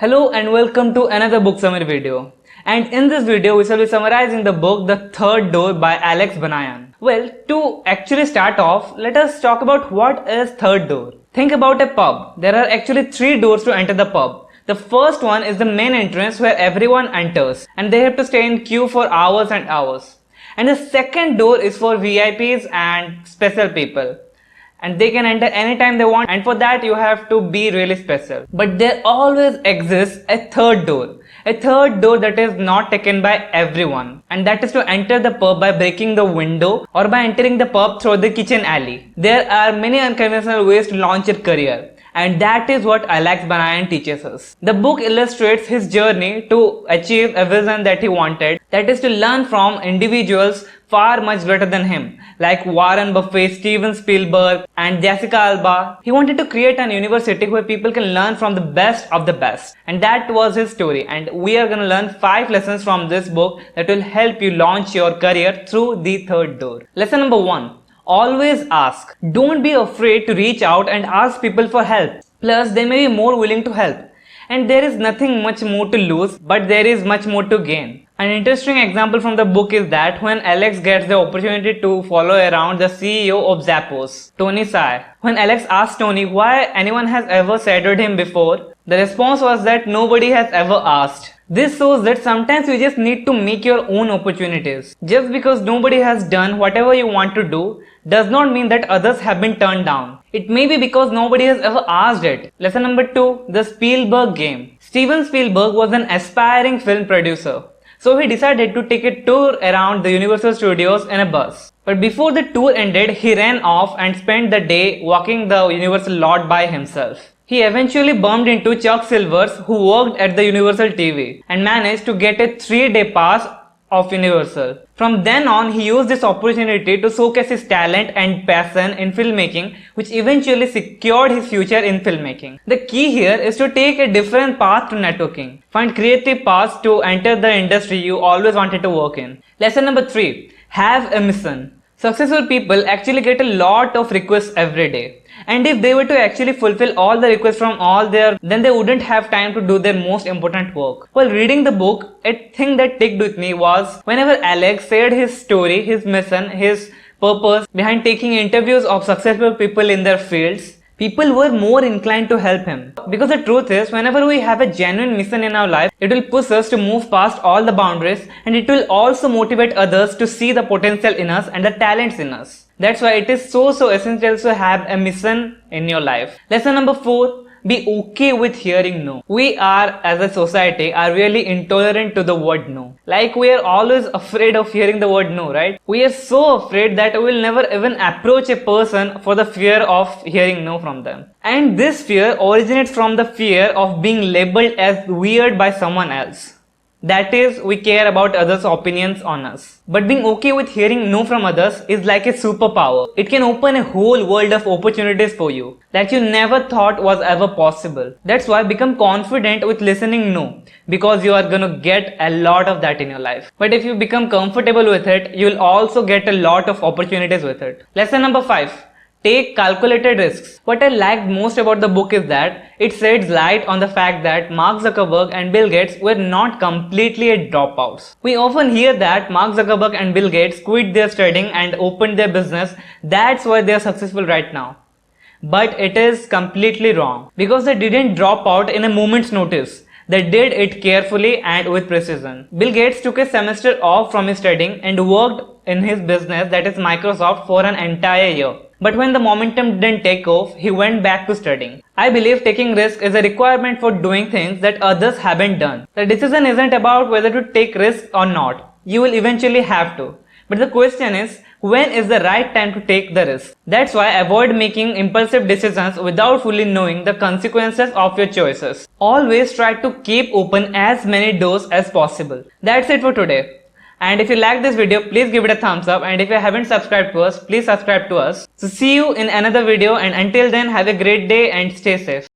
Hello and welcome to another book summary video. And in this video, we shall be summarizing the book The Third Door by Alex Banayan. Well, to actually start off, let us talk about what is third door. Think about a pub. There are actually 3 doors to enter the pub. The first one is the main entrance where everyone enters and they have to stay in queue for hours and hours. And the second door is for VIPs and special people. And they can enter anytime they want, and for that you have to be really special. But there always exists a third door that is not taken by everyone, and that is to enter the pub by breaking the window or by entering the pub through the kitchen alley. There are many unconventional ways to launch your career, and that is what Alex Banayan teaches us. The book illustrates his journey to achieve a vision that he wanted, that is to learn from individuals far much greater than him, like Warren Buffett, Steven Spielberg, and Jessica Alba. He wanted to create an university where people can learn from the best of the best. And that was his story. And we are going to learn 5 lessons from this book that will help you launch your career through the third door. Lesson number 1. Always ask. Don't be afraid to reach out and ask people for help. Plus, they may be more willing to help. And there is nothing much more to lose, but there is much more to gain. An interesting example from the book is that when Alex gets the opportunity to follow around the CEO of Zappos, Tony Hsieh. When Alex asked Tony why anyone has ever shadowed him before, the response was that nobody has ever asked. This shows that sometimes you just need to make your own opportunities. Just because nobody has done whatever you want to do does not mean that others have been turned down. It may be because nobody has ever asked it. Lesson number 2. The Spielberg Game. Steven Spielberg was an aspiring film producer. So he decided to take a tour around the Universal Studios in a bus. But before the tour ended, he ran off and spent the day walking the Universal lot by himself. He eventually bumped into Chuck Silvers, who worked at the Universal TV, and managed to get a 3-day pass of Universal. From then on, he used this opportunity to showcase his talent and passion in filmmaking, which eventually secured his future in filmmaking. The key here is to take a different path to networking. Find creative paths to enter the industry you always wanted to work in. Lesson number 3. Have a mission. Successful people actually get a lot of requests every day. And if they were to actually fulfill all the requests from all then they wouldn't have time to do their most important work. While reading the book, a thing that ticked with me was whenever Alex shared his story, his mission, his purpose behind taking interviews of successful people in their fields, people were more inclined to help him. Because the truth is, whenever we have a genuine mission in our life, it will push us to move past all the boundaries, and it will also motivate others to see the potential in us and the talents in us. That's why it is so essential to have a mission in your life. Lesson number 4. Be okay with hearing no. We are, as a society, are really intolerant to the word no. Like we are always afraid of hearing the word no, right? We are so afraid that we will never even approach a person for the fear of hearing no from them. And this fear originates from the fear of being labeled as weird by someone else. That is, we care about others' opinions on us. But being okay with hearing no from others is like a superpower. It can open a whole world of opportunities for you that you never thought was ever possible. That's why become confident with listening no, because you are gonna get a lot of that in your life. But if you become comfortable with it, you'll also get a lot of opportunities with it. Lesson number 5. Take calculated risks. What I liked most about the book is that it sheds light on the fact that Mark Zuckerberg and Bill Gates were not completely dropouts. We often hear that Mark Zuckerberg and Bill Gates quit their studying and opened their business. That's why they are successful right now. But it is completely wrong, because they didn't drop out in a moment's notice. They did it carefully and with precision. Bill Gates took a semester off from his studying and worked in his business, that is Microsoft, for an entire year. But when the momentum didn't take off, he went back to studying. I believe taking risk is a requirement for doing things that others haven't done. The decision isn't about whether to take risks or not. You will eventually have to. But the question is, when is the right time to take the risk? That's why avoid making impulsive decisions without fully knowing the consequences of your choices. Always try to keep open as many doors as possible. That's it for today. And if you like this video, please give it a thumbs up, and if you haven't subscribed to us, please subscribe to us. So see you in another video, and until then, have a great day and stay safe.